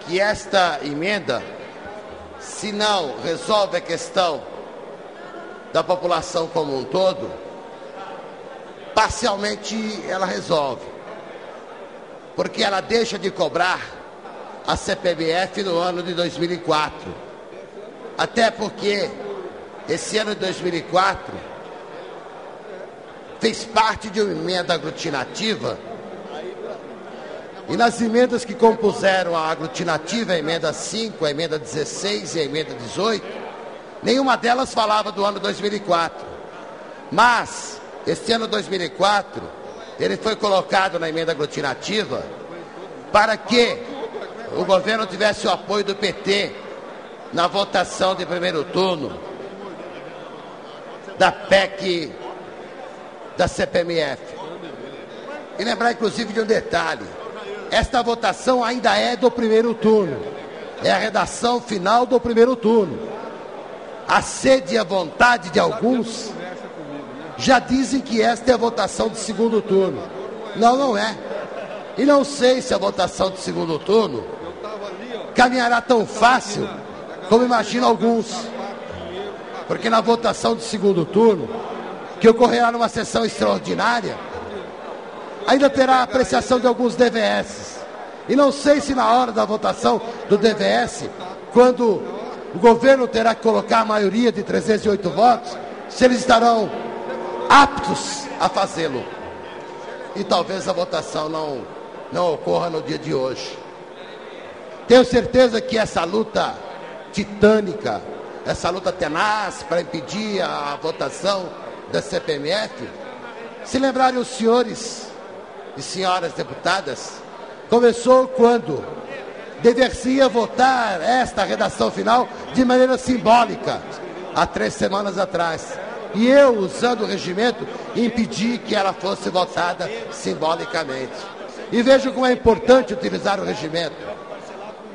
que esta emenda, se não resolve a questão da população como um todo, parcialmente ela resolve, porque ela deixa de cobrar a CPMF no ano de 2004, até porque esse ano de 2004 fez parte de uma emenda aglutinativa, e nas emendas que compuseram a aglutinativa, a emenda 5, a emenda 16 e a emenda 18, nenhuma delas falava do ano 2004. Mas, este ano 2004, ele foi colocado na emenda aglutinativa para que o governo tivesse o apoio do PT na votação de primeiro turno da PEC da CPMF. E lembrar, inclusive, de um detalhe. Esta votação ainda é do primeiro turno. É a redação final do primeiro turno. A sede e a vontade de alguns já dizem que esta é a votação de segundo turno. Não, não é. E não sei se a votação de segundo turno caminhará tão fácil como imaginam alguns. Porque na votação de segundo turno, que ocorrerá numa sessão extraordinária, ainda terá a apreciação de alguns DVS. E não sei se na hora da votação do DVS, quando o governo terá que colocar a maioria de 308 votos, se eles estarão aptos a fazê-lo. E talvez a votação não ocorra no dia de hoje. Tenho certeza que essa luta titânica, essa luta tenaz para impedir a votação da CPMF, se lembrarem os senhores e senhoras deputadas, começou quando dever-se-ia votar esta redação final de maneira simbólica, há 3 semanas atrás. E eu, usando o regimento, impedi que ela fosse votada simbolicamente. E vejo como é importante utilizar o regimento.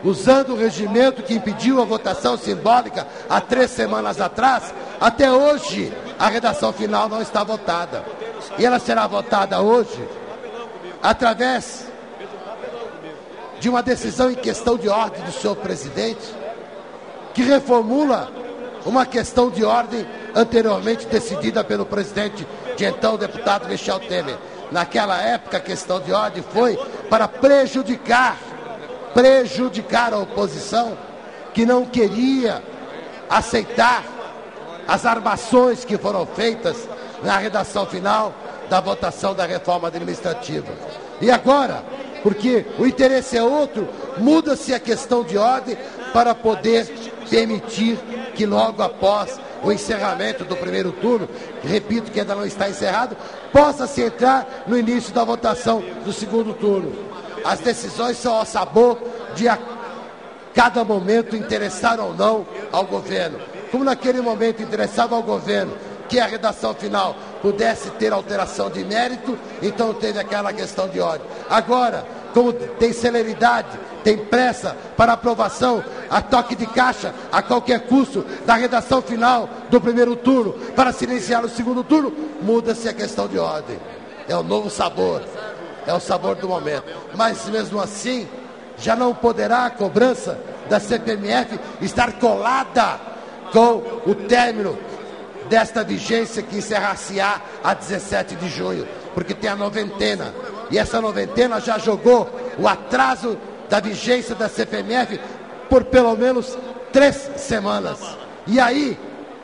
Usando o regimento que impediu a votação simbólica há 3 semanas atrás, até hoje a redação final não está votada. E ela será votada hoje através de uma decisão em questão de ordem do senhor presidente, que reformula uma questão de ordem anteriormente decidida pelo presidente de então, o deputado Michel Temer. Naquela época, a questão de ordem foi para prejudicar a oposição, que não queria aceitar as armações que foram feitas na redação final da votação da reforma administrativa. E agora, porque o interesse é outro, muda-se a questão de ordem para poder permitir que logo após o encerramento do primeiro turno, repito que ainda não está encerrado, possa-se entrar no início da votação do segundo turno. As decisões são ao sabor de a cada momento interessar ou não ao governo. Como naquele momento interessava ao governo que a redação final pudesse ter alteração de mérito, então teve aquela questão de ordem. Agora, como tem celeridade, tem pressa para aprovação, a toque de caixa, a qualquer custo, da redação final do primeiro turno, para se iniciar o segundo turno, muda-se a questão de ordem. É o novo sabor, é o sabor do momento. Mas mesmo assim, já não poderá a cobrança da CPMF estar colada com o término desta vigência que encerrar-se-á a 17 de junho, porque tem a noventena. E essa noventena já jogou o atraso da vigência da CPMF por pelo menos 3 semanas. E aí,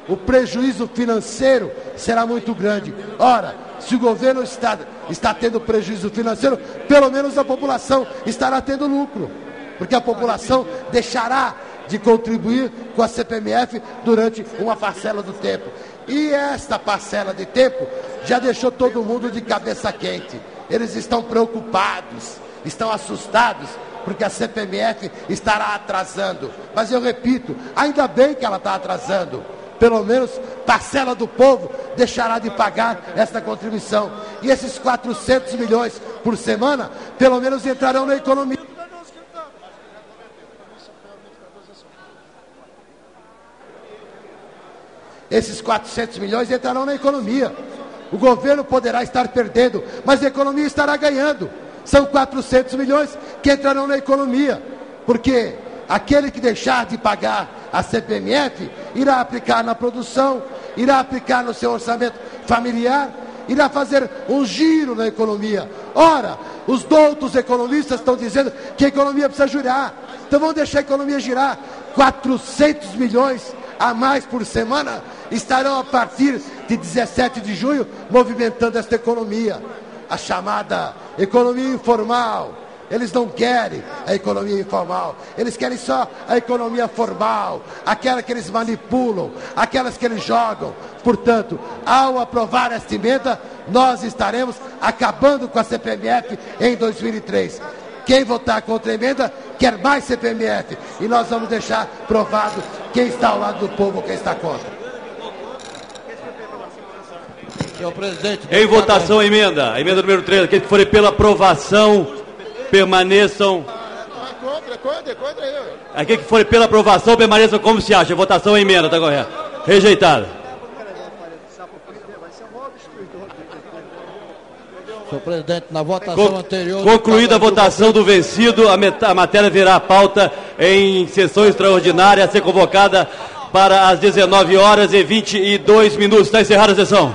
o prejuízo financeiro será muito grande. Ora, se o governo está tendo prejuízo financeiro, pelo menos a população estará tendo lucro, porque a população deixará de contribuir com a CPMF durante uma parcela do tempo. E esta parcela de tempo já deixou todo mundo de cabeça quente. Eles estão preocupados, estão assustados, porque a CPMF estará atrasando. Mas eu repito, ainda bem que ela está atrasando. Pelo menos parcela do povo deixará de pagar esta contribuição. E esses 400 milhões por semana, pelo menos entrarão na economia. Esses 400 milhões entrarão na economia. O governo poderá estar perdendo, mas a economia estará ganhando. são 400 milhões que entrarão na economia, porque aquele que deixar de pagar a CPMF irá aplicar na produção, irá aplicar no seu orçamento familiar, irá fazer um giro na economia. Ora, os doutos economistas estão dizendo que a economia precisa girar, então vamos deixar a economia girar. 400 milhões a mais por semana estarão a partir de 17 de junho movimentando esta economia, a chamada economia informal. Eles não querem a economia informal, eles querem só a economia formal, aquela que eles manipulam, aquelas que eles jogam. Portanto, ao aprovar esta emenda, nós estaremos acabando com a CPMF em 2003. Quem votar contra a emenda quer mais CPMF, e nós vamos deixar provado quem está ao lado do povo ou quem está contra. Senhor presidente, em votação a emenda número 3, aqueles que forem pela aprovação permaneçam. Aqueles que forem pela aprovação permaneçam como se acha. Votação a emenda, está correto. Rejeitada. Senhor presidente, na votação anterior... Concluída a votação do vencido, a matéria virá à pauta em sessão extraordinária a ser convocada para as 19h22. Está encerrada a sessão.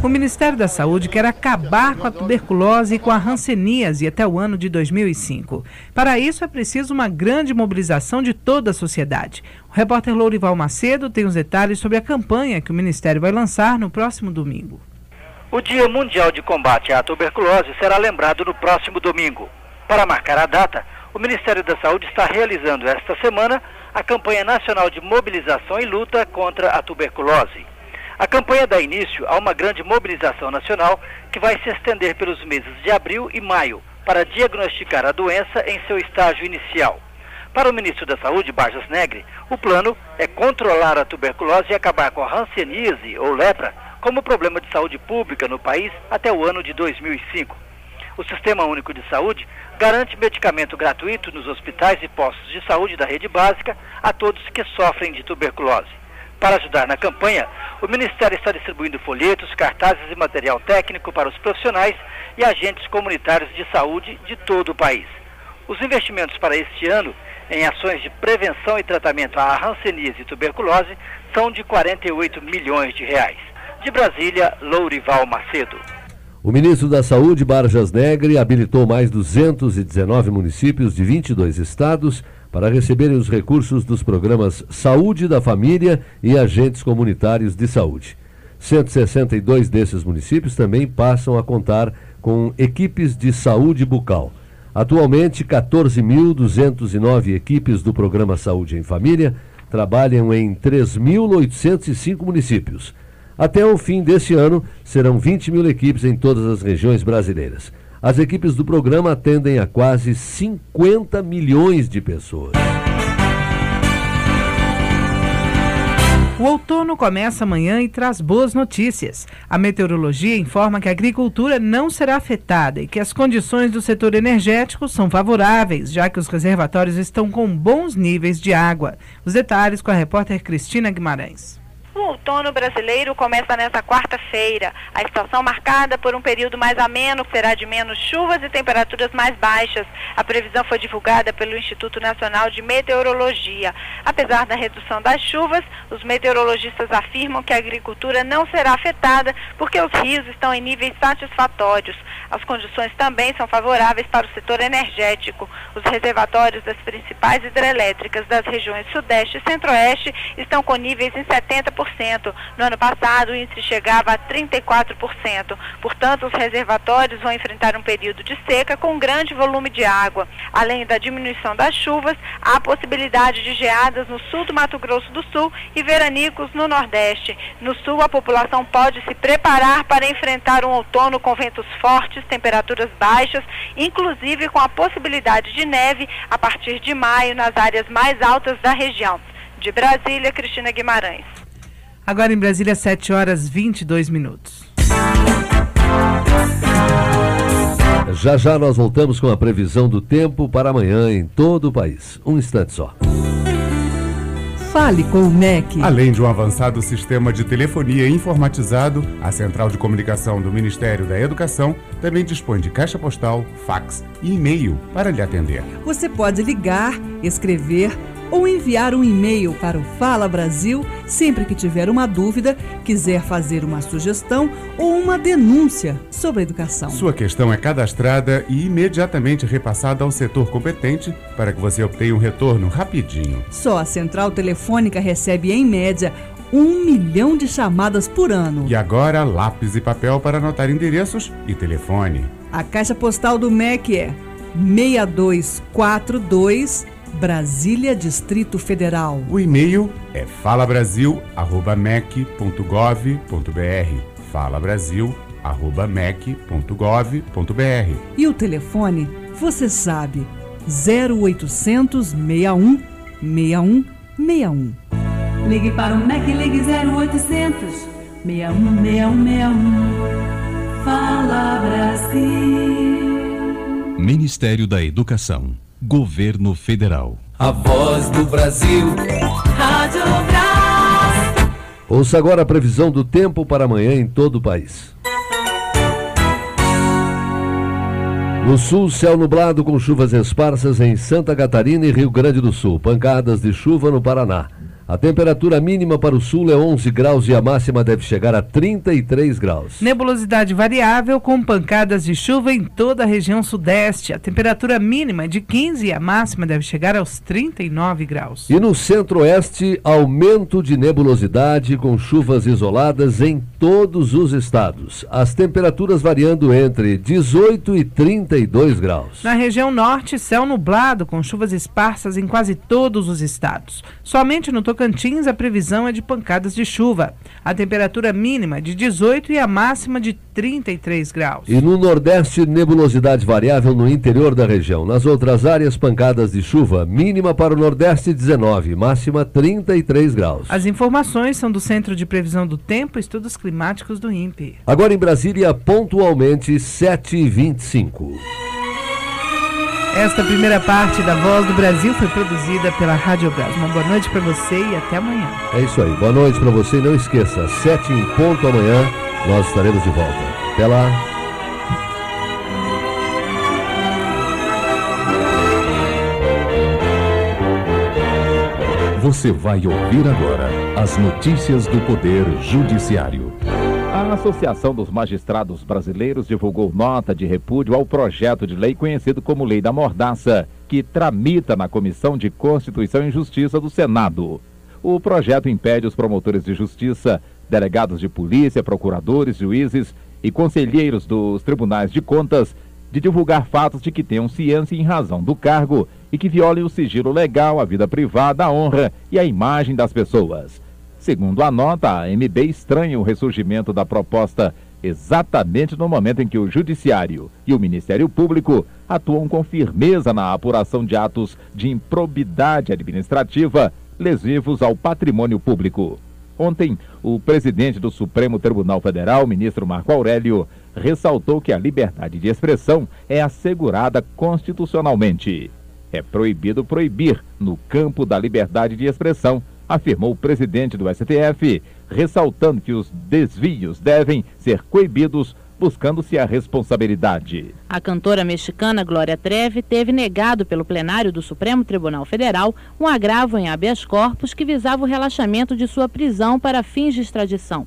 O Ministério da Saúde quer acabar com a tuberculose e com a hanseníase até o ano de 2005. Para isso, é preciso uma grande mobilização de toda a sociedade. O repórter Lourival Macedo tem os detalhes sobre a campanha que o Ministério vai lançar no próximo domingo. O Dia Mundial de Combate à Tuberculose será lembrado no próximo domingo. Para marcar a data, o Ministério da Saúde está realizando esta semana a campanha nacional de mobilização e luta contra a tuberculose. A campanha dá início a uma grande mobilização nacional que vai se estender pelos meses de abril e maio para diagnosticar a doença em seu estágio inicial. Para o ministro da Saúde, Barjas Negri, o plano é controlar a tuberculose e acabar com a hanseníase ou lepra como problema de saúde pública no país até o ano de 2005. O Sistema Único de Saúde garante medicamento gratuito nos hospitais e postos de saúde da rede básica a todos que sofrem de tuberculose. Para ajudar na campanha, o Ministério está distribuindo folhetos, cartazes e material técnico para os profissionais e agentes comunitários de saúde de todo o país. Os investimentos para este ano em ações de prevenção e tratamento à hanseníase e tuberculose são de 48 milhões de reais. De Brasília, Lourival Macedo. O ministro da Saúde, Barjas Negri, habilitou mais 219 municípios de 22 estados para receberem os recursos dos programas Saúde da Família e Agentes Comunitários de Saúde. 162 desses municípios também passam a contar com equipes de saúde bucal. Atualmente, 14.209 equipes do programa Saúde em Família trabalham em 3.805 municípios. Até o fim deste ano, serão 20 mil equipes em todas as regiões brasileiras. As equipes do programa atendem a quase 50 milhões de pessoas. O outono começa amanhã e traz boas notícias. A meteorologia informa que a agricultura não será afetada e que as condições do setor energético são favoráveis, já que os reservatórios estão com bons níveis de água. Os detalhes com a repórter Cristina Guimarães. O outono brasileiro começa nesta quarta-feira. A estação marcada por um período mais ameno será de menos chuvas e temperaturas mais baixas. A previsão foi divulgada pelo Instituto Nacional de Meteorologia. Apesar da redução das chuvas, os meteorologistas afirmam que a agricultura não será afetada porque os rios estão em níveis satisfatórios. As condições também são favoráveis para o setor energético. Os reservatórios das principais hidrelétricas das regiões Sudeste e Centro-Oeste estão com níveis em 70%. No ano passado, o índice chegava a 34%. Portanto, os reservatórios vão enfrentar um período de seca com grande volume de água. Além da diminuição das chuvas, há a possibilidade de geadas no sul do Mato Grosso do Sul e veranicos no Nordeste. No sul, a população pode se preparar para enfrentar um outono com ventos fortes, temperaturas baixas, inclusive com a possibilidade de neve a partir de maio nas áreas mais altas da região. De Brasília, Cristina Guimarães. Agora em Brasília, 7h22. Já já nós voltamos com a previsão do tempo para amanhã em todo o país. Um instante só. Fale com o MEC. Além de um avançado sistema de telefonia informatizado, a Central de Comunicação do Ministério da Educação também dispõe de caixa postal, fax e e-mail para lhe atender. Você pode ligar, escrever ou enviar um e-mail para o Fala Brasil sempre que tiver uma dúvida, quiser fazer uma sugestão ou uma denúncia sobre a educação. Sua questão é cadastrada e imediatamente repassada ao setor competente para que você obtenha um retorno rapidinho. Só a Central Telefônica recebe, em média, 1 milhão de chamadas por ano. E agora, lápis e papel para anotar endereços e telefone. A caixa postal do MEC é 6242, Brasília, Distrito Federal. O e-mail é falabrasil@mec.gov.br. falabrasil@mec.gov.br. E o telefone, você sabe, 0800 61 61 61. Ligue para o MEC, ligue 0800 61 61 61. Fala Brasil. Ministério da Educação. Governo Federal. A voz do Brasil. Rádio Brás. Ouça agora a previsão do tempo para amanhã em todo o país. No sul, céu nublado com chuvas esparsas em Santa Catarina e Rio Grande do Sul. Pancadas de chuva no Paraná. A temperatura mínima para o sul é 11 graus e a máxima deve chegar a 33 graus. Nebulosidade variável com pancadas de chuva em toda a região sudeste. A temperatura mínima é de 15 e a máxima deve chegar aos 39 graus. E no centro-oeste, aumento de nebulosidade com chuvas isoladas em todos os estados. As temperaturas variando entre 18 e 32 graus. Na região norte, céu nublado com chuvas esparsas em quase todos os estados. Somente no Tocantins, a previsão é de pancadas de chuva. A temperatura mínima é de 18 e a máxima de 33 graus. E no Nordeste, nebulosidade variável no interior da região. Nas outras áreas, pancadas de chuva. Mínima para o Nordeste, 19, máxima 33 graus. As informações são do Centro de Previsão do Tempo e Estudos Climáticos do INPE. Agora em Brasília, pontualmente 7h25. Esta primeira parte da Voz do Brasil foi produzida pela Rádio Brás. Uma boa noite para você e até amanhã. É isso aí, boa noite para você e não esqueça, 7 em ponto amanhã, nós estaremos de volta. Até lá. Você vai ouvir agora as notícias do Poder Judiciário. A Associação dos Magistrados Brasileiros divulgou nota de repúdio ao projeto de lei conhecido como Lei da Mordaça, que tramita na Comissão de Constituição e Justiça do Senado. O projeto impede os promotores de justiça, delegados de polícia, procuradores, juízes e conselheiros dos tribunais de contas de divulgar fatos de que tenham ciência em razão do cargo e que violem o sigilo legal, a vida privada, a honra e a imagem das pessoas. Segundo a nota, a MB estranha o ressurgimento da proposta exatamente no momento em que o Judiciário e o Ministério Público atuam com firmeza na apuração de atos de improbidade administrativa lesivos ao patrimônio público. Ontem, o presidente do Supremo Tribunal Federal, ministro Marco Aurélio, ressaltou que a liberdade de expressão é assegurada constitucionalmente. É proibido proibir no campo da liberdade de expressão, afirmou o presidente do STF, ressaltando que os desvios devem ser coibidos, buscando-se a responsabilidade. A cantora mexicana Glória Trevi teve negado pelo plenário do Supremo Tribunal Federal um agravo em habeas corpus que visava o relaxamento de sua prisão para fins de extradição.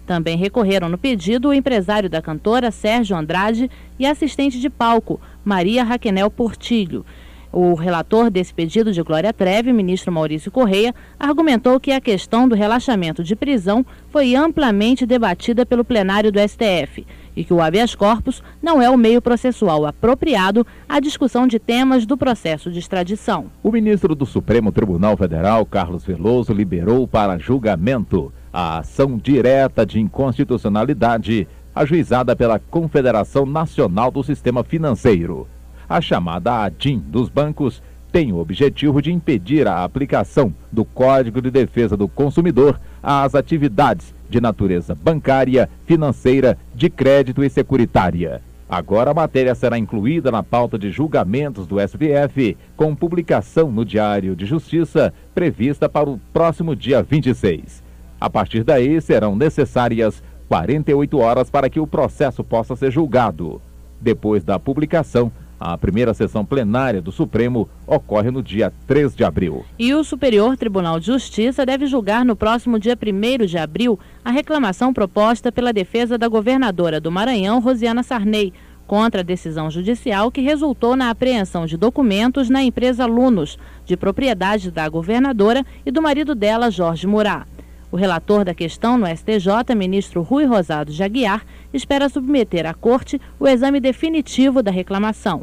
Também recorreram no pedido o empresário da cantora, Sérgio Andrade, e a assistente de palco, Maria Raquenel Portillo. O relator desse pedido de Glória Trevi, ministro Maurício Correia, argumentou que a questão do relaxamento de prisão foi amplamente debatida pelo plenário do STF e que o habeas corpus não é o meio processual apropriado à discussão de temas do processo de extradição. O ministro do Supremo Tribunal Federal, Carlos Veloso, liberou para julgamento a ação direta de inconstitucionalidade ajuizada pela Confederação Nacional do Sistema Financeiro. A chamada ADIM dos bancos tem o objetivo de impedir a aplicação do Código de Defesa do Consumidor às atividades de natureza bancária, financeira, de crédito e securitária. Agora a matéria será incluída na pauta de julgamentos do STF, com publicação no Diário de Justiça, prevista para o próximo dia 26. A partir daí, serão necessárias 48 horas para que o processo possa ser julgado. Depois da publicação, a primeira sessão plenária do Supremo ocorre no dia 3 de abril. E o Superior Tribunal de Justiça deve julgar no próximo dia 1º de abril a reclamação proposta pela defesa da governadora do Maranhão, Rosiana Sarney, contra a decisão judicial que resultou na apreensão de documentos na empresa Lunos, de propriedade da governadora e do marido dela, Jorge Murat. O relator da questão no STJ, ministro Rui Rosado de Aguiar, espera submeter à Corte o exame definitivo da reclamação.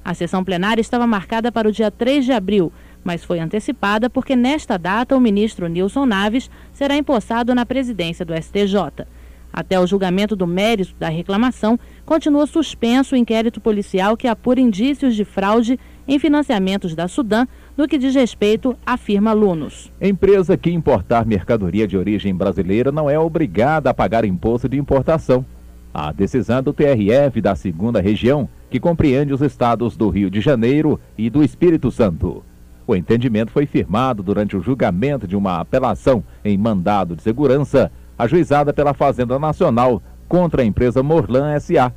A sessão plenária estava marcada para o dia 3 de abril, mas foi antecipada porque nesta data o ministro Nilson Naves será empossado na presidência do STJ. Até o julgamento do mérito da reclamação, continua suspenso o inquérito policial que apura indícios de fraude em financiamentos da Sudam, no que diz respeito à firma Lunos. Empresa que importar mercadoria de origem brasileira não é obrigada a pagar imposto de importação. A decisão do TRF da 2ª Região, que compreende os estados do Rio de Janeiro e do Espírito Santo. O entendimento foi firmado durante o julgamento de uma apelação em mandado de segurança, ajuizada pela Fazenda Nacional contra a empresa Morlan S.A.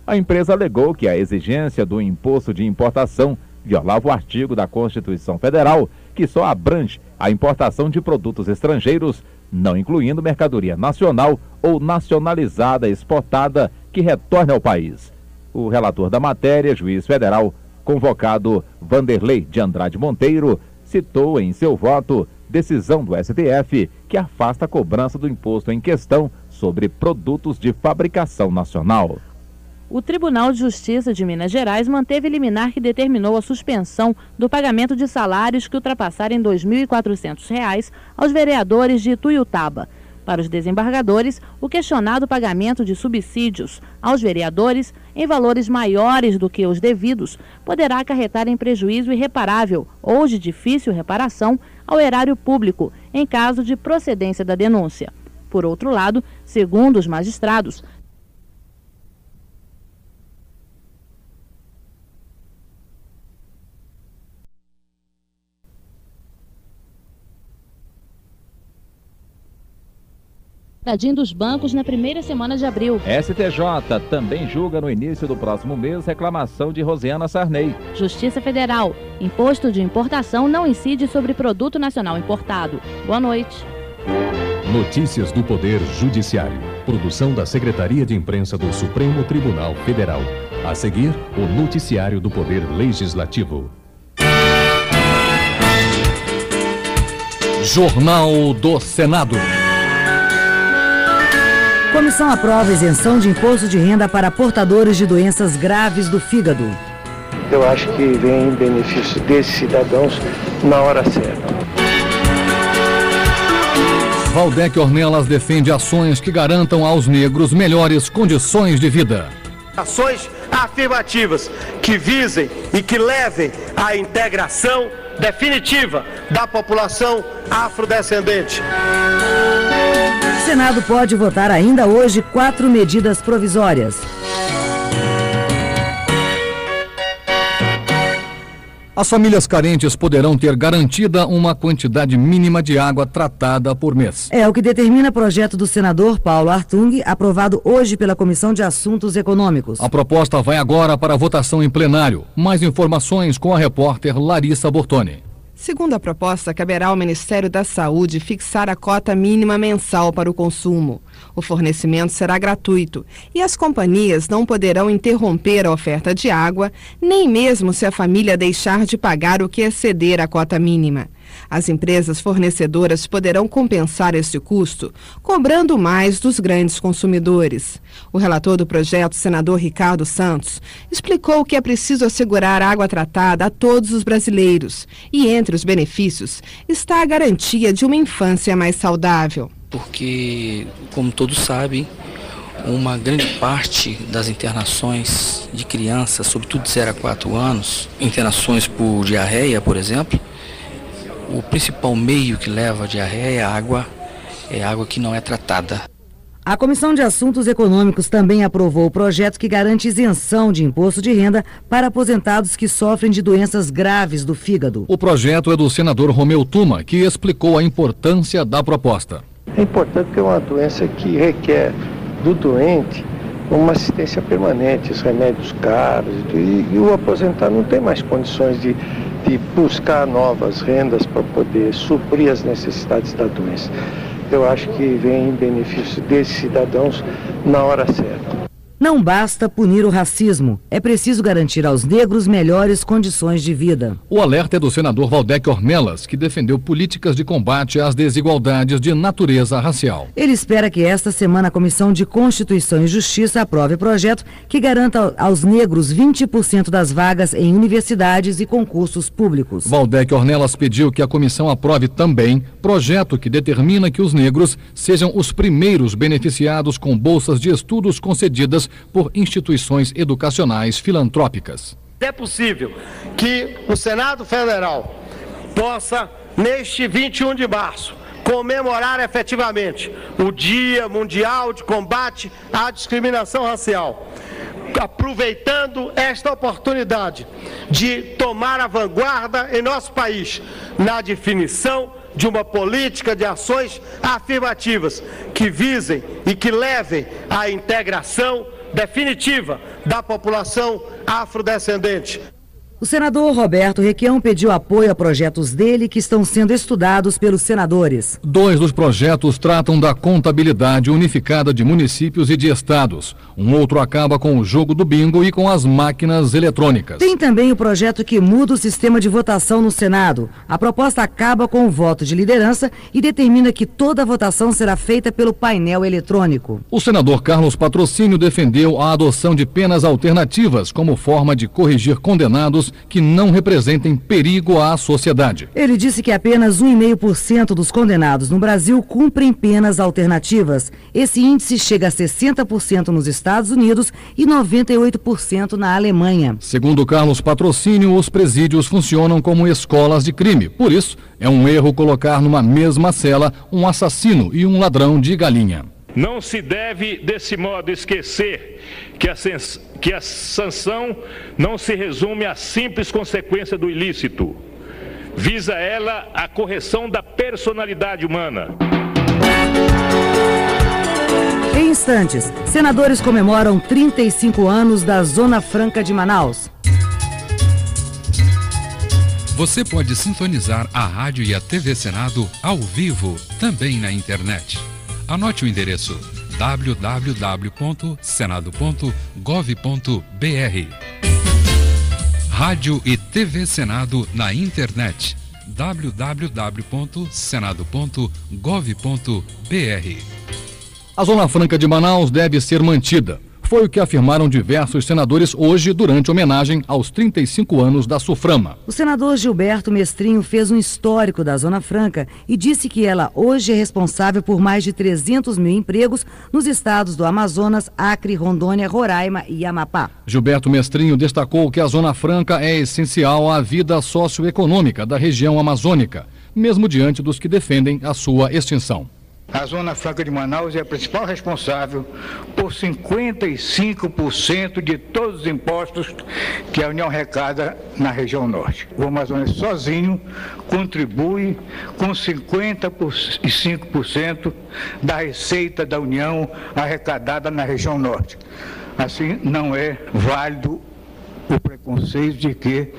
A empresa alegou que a exigência do imposto de importação violava o artigo da Constituição Federal, que só abrange a importação de produtos estrangeiros, não incluindo mercadoria nacional ou nacionalizada exportada que retorne ao país. O relator da matéria, juiz federal, convocado Vanderlei de Andrade Monteiro, citou em seu voto decisão do STF que afasta a cobrança do imposto em questão sobre produtos de fabricação nacional. O Tribunal de Justiça de Minas Gerais manteve liminar que determinou a suspensão do pagamento de salários que ultrapassarem R$ 2.400 aos vereadores de Ituiutaba. Para os desembargadores, o questionado pagamento de subsídios aos vereadores em valores maiores do que os devidos poderá acarretar em prejuízo irreparável ou de difícil reparação ao erário público, em caso de procedência da denúncia. Por outro lado, segundo os magistrados, dos bancos na primeira semana de abril. STJ também julga no início do próximo mês reclamação de Rosiana Sarney. Justiça Federal. Imposto de importação não incide sobre produto nacional importado. Boa noite. Notícias do Poder Judiciário. Produção da Secretaria de Imprensa do Supremo Tribunal Federal. A seguir, o Noticiário do Poder Legislativo. Jornal do Senado. Comissão aprova isenção de imposto de renda para portadores de doenças graves do fígado. Eu acho que vem em benefício desses cidadãos na hora certa. Valdec Ornelas defende ações que garantam aos negros melhores condições de vida. Ações afirmativas que visem e que levem à integração definitiva da população afrodescendente. O Senado pode votar ainda hoje 4 medidas provisórias. As famílias carentes poderão ter garantida uma quantidade mínima de água tratada por mês. É o que determina o projeto do senador Paulo Artung, aprovado hoje pela Comissão de Assuntos Econômicos. A proposta vai agora para votação em plenário. Mais informações com a repórter Larissa Bortoni. Segundo a proposta, caberá ao Ministério da Saúde fixar a cota mínima mensal para o consumo. O fornecimento será gratuito e as companhias não poderão interromper a oferta de água, nem mesmo se a família deixar de pagar o que exceder a cota mínima. As empresas fornecedoras poderão compensar esse custo, cobrando mais dos grandes consumidores. O relator do projeto, senador Ricardo Santos, explicou que é preciso assegurar água tratada a todos os brasileiros e, entre os benefícios, está a garantia de uma infância mais saudável. Porque, como todos sabem, uma grande parte das internações de crianças, sobretudo de 0 a 4 anos, internações por diarreia, por exemplo, o principal meio que leva a diarreia é a água que não é tratada. A Comissão de Assuntos Econômicos também aprovou o projeto que garante isenção de imposto de renda para aposentados que sofrem de doenças graves do fígado. O projeto é do senador Romeu Tuma, que explicou a importância da proposta. É importante porque é uma doença que requer do doente uma assistência permanente, os remédios caros, e o aposentado não tem mais condições de buscar novas rendas para poder suprir as necessidades da doença. Eu acho que vem em benefício desses cidadãos na hora certa. Não basta punir o racismo, é preciso garantir aos negros melhores condições de vida. O alerta é do senador Valdec Ornelas, que defendeu políticas de combate às desigualdades de natureza racial. Ele espera que esta semana a Comissão de Constituição e Justiça aprove projeto que garanta aos negros 20% das vagas em universidades e concursos públicos. Valdec Ornelas pediu que a comissão aprove também projeto que determina que os negros sejam os primeiros beneficiados com bolsas de estudos concedidas por instituições educacionais filantrópicas. É possível que o Senado Federal possa, neste 21 de março, comemorar efetivamente o Dia Mundial de Combate à Discriminação Racial, aproveitando esta oportunidade de tomar a vanguarda em nosso país na definição de uma política de ações afirmativas que visem e que levem à integração definitiva da população afrodescendente. O senador Roberto Requião pediu apoio a projetos dele que estão sendo estudados pelos senadores. 2 dos projetos tratam da contabilidade unificada de municípios e de estados. Um outro acaba com o jogo do bingo e com as máquinas eletrônicas. Tem também o projeto que muda o sistema de votação no Senado. A proposta acaba com o voto de liderança e determina que toda a votação será feita pelo painel eletrônico. O senador Carlos Patrocínio defendeu a adoção de penas alternativas como forma de corrigir condenados que não representem perigo à sociedade. Ele disse que apenas 1,5% dos condenados no Brasil cumprem penas alternativas. Esse índice chega a 60% nos Estados Unidos e 98% na Alemanha. Segundo Carlos Patrocínio, os presídios funcionam como escolas de crime. Por isso, é um erro colocar numa mesma cela um assassino e um ladrão de galinha. Não se deve, desse modo, esquecer que a sanção não se resume à simples consequência do ilícito. Visa ela a correção da personalidade humana. Em instantes, senadores comemoram 35 anos da Zona Franca de Manaus. Você pode sintonizar a rádio e a TV Senado ao vivo, também na internet. Anote o endereço www.senado.gov.br. Rádio e TV Senado na internet www.senado.gov.br. A Zona Franca de Manaus deve ser mantida. Foi o que afirmaram diversos senadores hoje durante homenagem aos 35 anos da SUFRAMA. O senador Gilberto Mestrinho fez um histórico da Zona Franca e disse que ela hoje é responsável por mais de 300 mil empregos nos estados do Amazonas, Acre, Rondônia, Roraima e Amapá. Gilberto Mestrinho destacou que a Zona Franca é essencial à vida socioeconômica da região amazônica, mesmo diante dos que defendem a sua extinção. A Zona Franca de Manaus é a principal responsável por 55% de todos os impostos que a União arrecada na região norte. O Amazonas sozinho contribui com 55% da receita da União arrecadada na região norte. Assim, não é válido o preconceito de que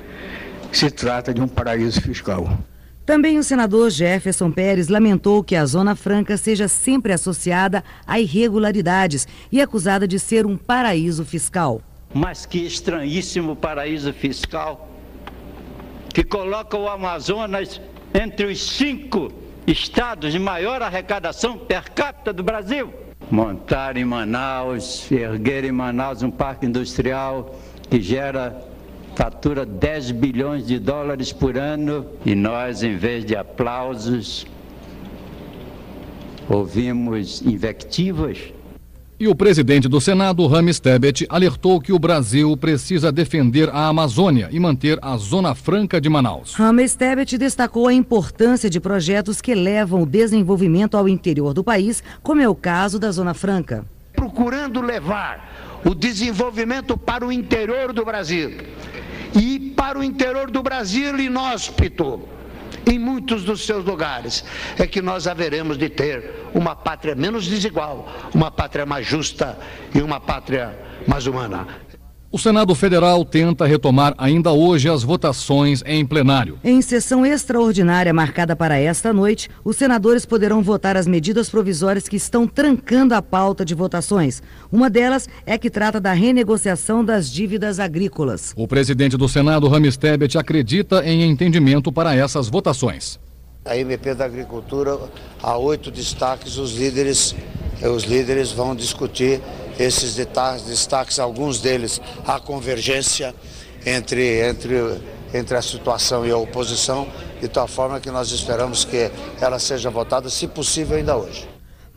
se trata de um paraíso fiscal. Também o senador Jefferson Pérez lamentou que a Zona Franca seja sempre associada a irregularidades e acusada de ser um paraíso fiscal. Mas que estranhíssimo paraíso fiscal, que coloca o Amazonas entre os 5 estados de maior arrecadação per capita do Brasil. Montar em Manaus, erguer em Manaus um parque industrial que fatura 10 bilhões de dólares por ano e nós, em vez de aplausos, ouvimos invectivas. E o presidente do Senado, Rames Tebet, alertou que o Brasil precisa defender a Amazônia e manter a Zona Franca de Manaus. Rames Tebet destacou a importância de projetos que levam o desenvolvimento ao interior do país, como é o caso da Zona Franca. Procurando levar o desenvolvimento para o interior do Brasil. E para o interior do Brasil inóspito, em muitos dos seus lugares, é que nós haveremos de ter uma pátria menos desigual, uma pátria mais justa e uma pátria mais humana. O Senado Federal tenta retomar ainda hoje as votações em plenário. Em sessão extraordinária marcada para esta noite, os senadores poderão votar as medidas provisórias que estão trancando a pauta de votações. Uma delas é que trata da renegociação das dívidas agrícolas. O presidente do Senado, Rames Tebet, acredita em entendimento para essas votações. A MP da Agricultura, há 8 destaques, os líderes vão discutir esses destaques, alguns deles a convergência entre a situação e a oposição, de tal forma que nós esperamos que ela seja votada, se possível, ainda hoje.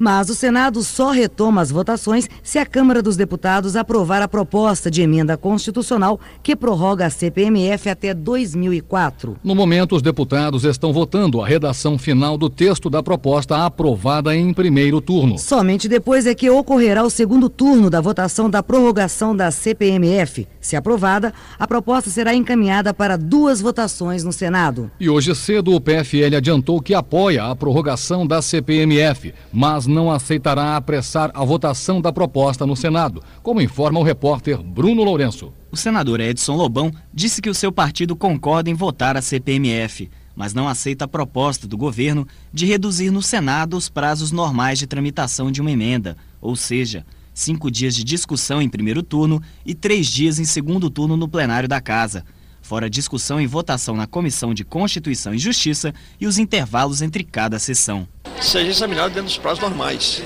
Mas o Senado só retoma as votações se a Câmara dos Deputados aprovar a proposta de emenda constitucional que prorroga a CPMF até 2004. No momento, os deputados estão votando a redação final do texto da proposta aprovada em primeiro turno. Somente depois é que ocorrerá o segundo turno da votação da prorrogação da CPMF. Se aprovada, a proposta será encaminhada para 2 votações no Senado. E hoje cedo o PFL adiantou que apoia a prorrogação da CPMF, mas não aceitará apressar a votação da proposta no Senado, como informa o repórter Bruno Lourenço. O senador Edson Lobão disse que o seu partido concorda em votar a CPMF, mas não aceita a proposta do governo de reduzir no Senado os prazos normais de tramitação de uma emenda, ou seja, 5 dias de discussão em primeiro turno e 3 dias em segundo turno no plenário da Casa, fora discussão e votação na Comissão de Constituição e Justiça e os intervalos entre cada sessão. Seja examinada dentro dos prazos normais,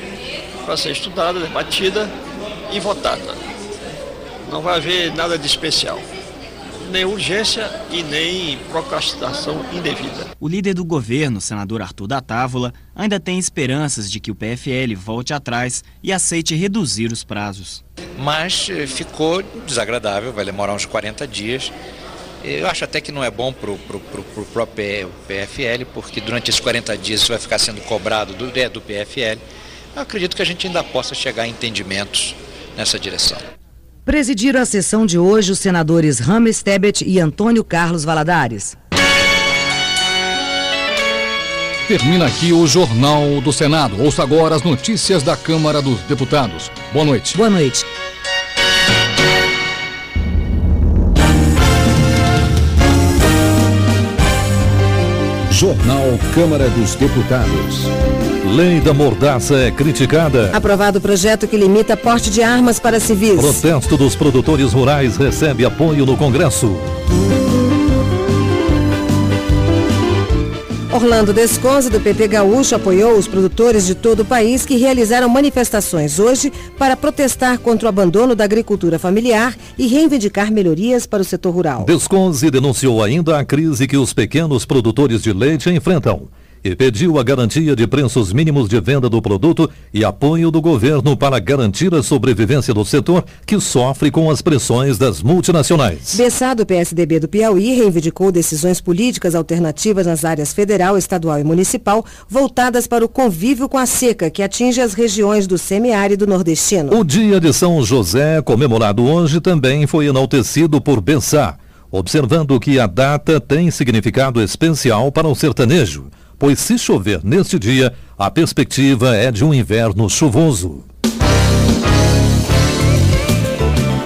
para ser estudada, debatida e votada. Não vai haver nada de especial, nem urgência e nem procrastinação indevida. O líder do governo, senador Arthur da Távola, ainda tem esperanças de que o PFL volte atrás e aceite reduzir os prazos. Mas ficou desagradável, vai demorar uns 40 dias. Eu acho até que não é bom para o próprio PFL, porque durante esses 40 dias isso vai ficar sendo cobrado do PFL. Eu acredito que a gente ainda possa chegar a entendimentos nessa direção. Presidiram a sessão de hoje os senadores Rames Tebet e Antônio Carlos Valadares. Termina aqui o Jornal do Senado. Ouça agora as notícias da Câmara dos Deputados. Boa noite. Boa noite. Jornal Câmara dos Deputados. Lei da Mordaça é criticada. Aprovado o projeto que limita porte de armas para civis. Protesto dos produtores rurais recebe apoio no Congresso. Orlando Desconze, do PP Gaúcho, apoiou os produtores de todo o país que realizaram manifestações hoje para protestar contra o abandono da agricultura familiar e reivindicar melhorias para o setor rural. Desconze denunciou ainda a crise que os pequenos produtores de leite enfrentam e pediu a garantia de preços mínimos de venda do produto e apoio do governo para garantir a sobrevivência do setor que sofre com as pressões das multinacionais. Bessá, do PSDB do Piauí, reivindicou decisões políticas alternativas nas áreas federal, estadual e municipal voltadas para o convívio com a seca que atinge as regiões do semiárido nordestino. O Dia de São José, comemorado hoje, também foi enaltecido por Bessá, observando que a data tem significado especial para o sertanejo, pois se chover neste dia, a perspectiva é de um inverno chuvoso.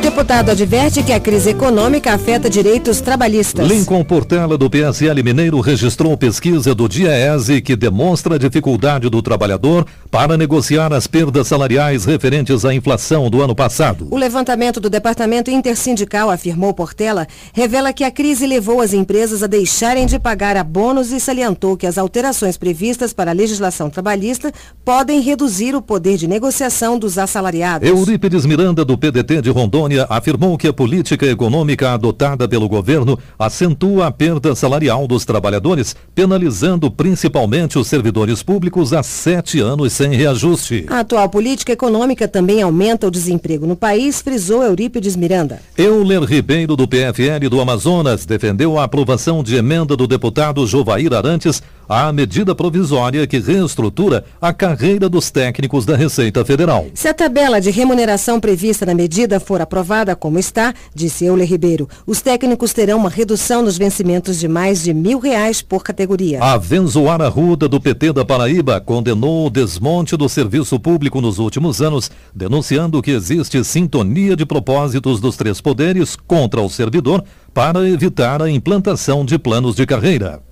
Deputado adverte que a crise econômica afeta direitos trabalhistas. Lincoln Portela, do PSL Mineiro, registrou pesquisa do DIEESE que demonstra a dificuldade do trabalhador para negociar as perdas salariais referentes à inflação do ano passado. O levantamento do Departamento Intersindical, afirmou Portela, revela que a crise levou as empresas a deixarem de pagar abonos e salientou que as alterações previstas para a legislação trabalhista podem reduzir o poder de negociação dos assalariados. Eurípides Miranda, do PDT de Rondônia, Câmara afirmou que a política econômica adotada pelo governo acentua a perda salarial dos trabalhadores, penalizando principalmente os servidores públicos há 7 anos sem reajuste. A atual política econômica também aumenta o desemprego no país, frisou Eurípides Miranda. Euler Ribeiro, do PFL do Amazonas, defendeu a aprovação de emenda do deputado Jovair Arantes à medida provisória que reestrutura a carreira dos técnicos da Receita Federal. Se a tabela de remuneração prevista na medida for aprovada como está, disse Euler Ribeiro, os técnicos terão uma redução nos vencimentos de mais de R$1.000 por categoria. A Venzoara Ruda, do PT da Paraíba, condenou o desmonte do serviço público nos últimos anos, denunciando que existe sintonia de propósitos dos 3 poderes contra o servidor para evitar a implantação de planos de carreira.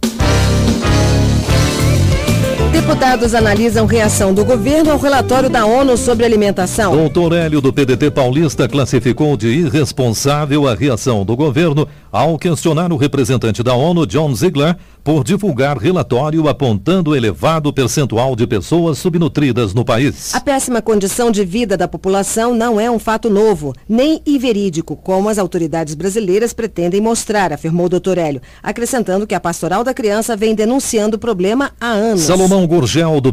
Deputados analisam reação do governo ao relatório da ONU sobre alimentação. Doutor Hélio, do PDT paulista, classificou de irresponsável a reação do governo ao questionar o representante da ONU, John Ziegler, por divulgar relatório apontando elevado percentual de pessoas subnutridas no país. A péssima condição de vida da população não é um fato novo, nem inverídico, como as autoridades brasileiras pretendem mostrar, afirmou o doutor Hélio, acrescentando que a Pastoral da Criança vem denunciando o problema há anos. Salomão Gurgel, do